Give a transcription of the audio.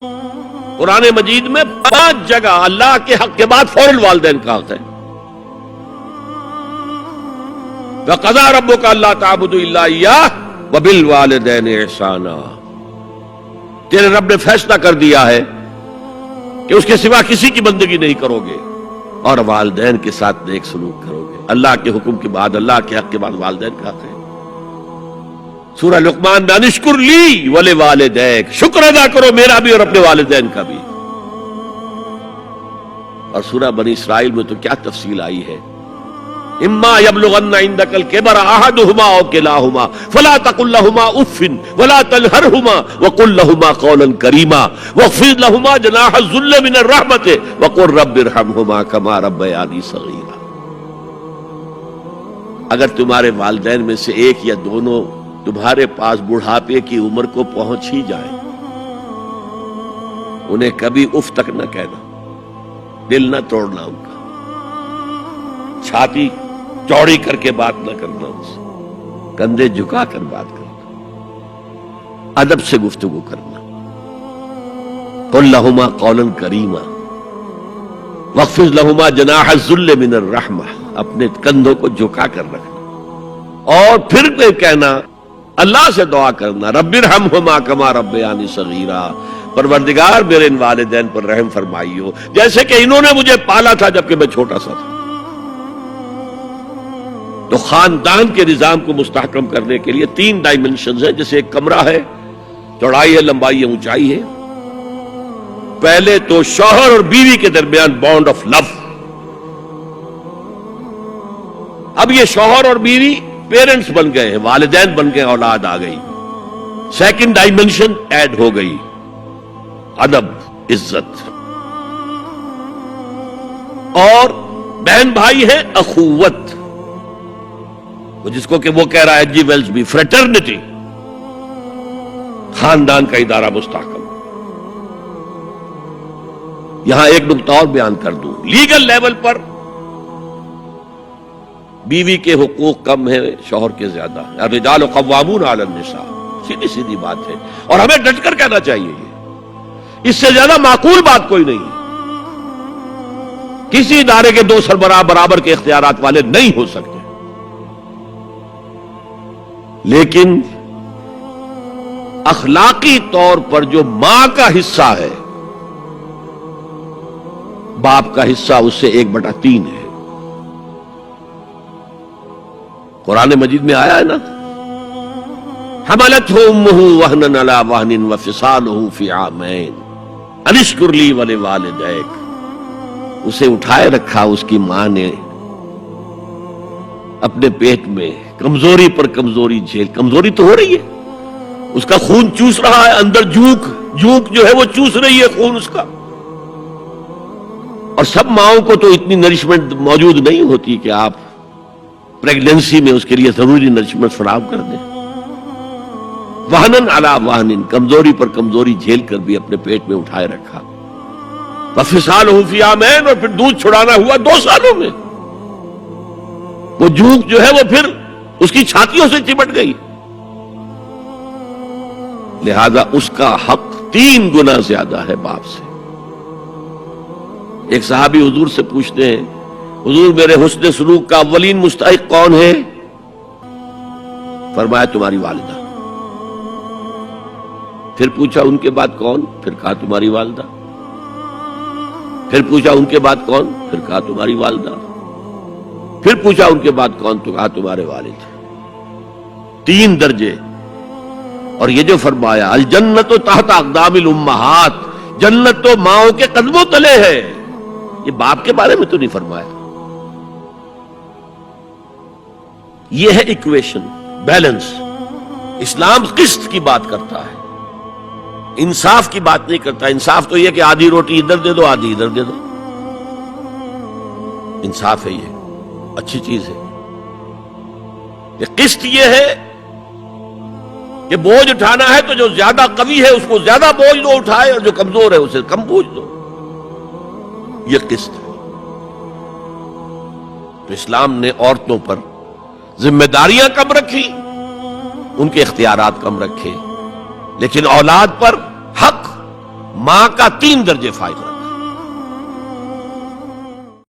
قرآن مجید میں 5 جگہ اللہ کے حق کے بعد فوراً والدین کا حق ہے. وَقَضَىٰ رَبُّكَ أَلَّا تَعْبُدُوا إِلَّا إِيَّاهُ وَبِالْوَالِدَيْنِ إِحْسَانًا. تیرے رب نے فیصلہ کر دیا ہے کہ اس کے سوا کسی کی بندگی نہیں کرو گے اور والدین کے ساتھ نیک سلوک کرو گے. اللہ کے حکم کے بعد، اللہ کے حق کے بعد والدین کا حق ہے. سورہ لقمان میں انشکر لی ولوالدیک، شکر ادا کرو میرا بھی اور اپنے والدین کا بھی. اور سورہ بنی اسرائیل میں تو کیا تفصیل آئی ہے. اما یبلغن عندک الکبر احدہما او کلاہما فلا تقل لہما اف ولا تنہرہما وقل لہما قولا کریما واخفض لہما جناح الذل من الرحمۃ وقل رب ارحمہما کما ربیانی صغیرا. اگر تمہارے والدین میں سے ایک یا دونوں تمہارے پاس بڑھاپے کی عمر کو پہنچ ہی جائیں، انہیں کبھی اف تک نہ کہنا، دل نہ توڑنا ان کا، چھاتی چوڑی کر کے بات نہ کرنا، ان سے کندھے جھکا کر بات کرنا، ادب سے گفتگو کرنا. قل لہما قولا کریما واخفض لہما جناح الذل من الرحمہ، اپنے کندھوں کو جھکا کر رکھنا. اور پھر کہنا، اللہ سے دعا کرنا، رب ارحمہما کما ربیانی صغیرا، پروردگار میرے ان والدین پر رحم فرمائیو جیسے کہ انہوں نے مجھے پالا تھا جبکہ میں چھوٹا سا تھا. تو خاندان کے نظام کو مستحکم کرنے کے لیے 3 ڈائمنشنز ہیں. جیسے ایک کمرہ ہے، چوڑائی ہے، لمبائی ہے، اونچائی ہے. پہلے تو شوہر اور بیوی کے درمیان بانڈ آف لو. اب یہ شوہر اور بیوی پیرنٹس بن گئے ہیں، والدین بن گئے، اولاد آ گئی. سیکنڈ ڈائمنشن ایڈ ہو گئی، ادب، عزت. اور بہن بھائی ہیں، اخوت، جس کو کہ وہ کہہ رہا ہے جی ویلز بھی، فریٹرنٹی. خاندان کا ادارہ مستحکم. یہاں ایک نقطہ اور بیان کر دوں. لیگل لیول پر بیوی کے حقوق کم ہیں، شوہر کے زیادہ ہیں. الرجال قوامون علی النساء، سیدھی سیدھی بات ہے اور ہمیں ڈٹ کر کہنا چاہیے. یہ اس سے زیادہ معقول بات کوئی نہیں ہے. کسی ادارے کے 2 سربراہ برابر کے اختیارات والے نہیں ہو سکتے. لیکن اخلاقی طور پر جو ماں کا حصہ ہے، باپ کا حصہ اس سے 1/3 ہے. قرآن مجید میں آیا ہے نا، حملتہ امہ وہنا علی وہن وفصالہ فی عامین ان اشکر لی ولوالدیک. اسے اٹھائے رکھا اس کی ماں نے اپنے پیٹ میں، کمزوری پر کمزوری جھیل. کمزوری تو ہو رہی ہے، اس کا خون چوس رہا ہے اندر، جھونک جو ہے وہ چوس رہی ہے خون اس کا. اور سب ماؤں کو تو اتنی نرشمنٹ موجود نہیں ہوتی کہ آپ پریگننسی میں اس کے لیے ضروری نرشمنٹ فراہم کر دیں. وہنن علی وہن، کمزوری پر کمزوری جھیل کر بھی اپنے پیٹ میں اٹھائے رکھا. وفصالہ فی عامین، اور پھر دودھ چھڑانا ہوا 2 سالوں میں. وہ جھونک جو ہے وہ پھر اس کی چھاتیوں سے چمٹ گئی. لہذا اس کا حق 3 گنا زیادہ ہے باپ سے. ایک صحابی حضور سے پوچھتے ہیں، حضور میرے حسن سلوک کا اولین مستحق کون ہے؟ فرمایا تمہاری والدہ. پھر پوچھا ان کے بعد کون؟ پھر کہا تمہاری والدہ. پھر پوچھا ان کے بعد کون؟ پھر کہا تمہاری والدہ. پھر پوچھا ان کے بعد کون؟ تو کہا تمہارے والد. 3 درجے. اور یہ جو فرمایا الجنت تحت اقدام الامہات، جنت تو ماؤں کے قدموں تلے ہے، یہ باپ کے بارے میں تو نہیں فرمایا. یہ ہے ایکویشن، بیلنس. اسلام قسط کی بات کرتا ہے، انصاف کی بات نہیں کرتا. انصاف تو یہ کہ آدھی روٹی ادھر دے دو، آدھی ادھر دے دو. انصاف ہے، یہ اچھی چیز ہے. یہ قسط یہ ہے کہ بوجھ اٹھانا ہے تو جو زیادہ قوی ہے اس کو زیادہ بوجھ دو اٹھائے، اور جو کمزور ہے اسے کم بوجھ دو. یہ قسط ہے. تو اسلام نے عورتوں پر ذمہ داریاں کم رکھی، ان کے اختیارات کم رکھے، لیکن اولاد پر حق ماں کا 3 درجے فائق رکھنا.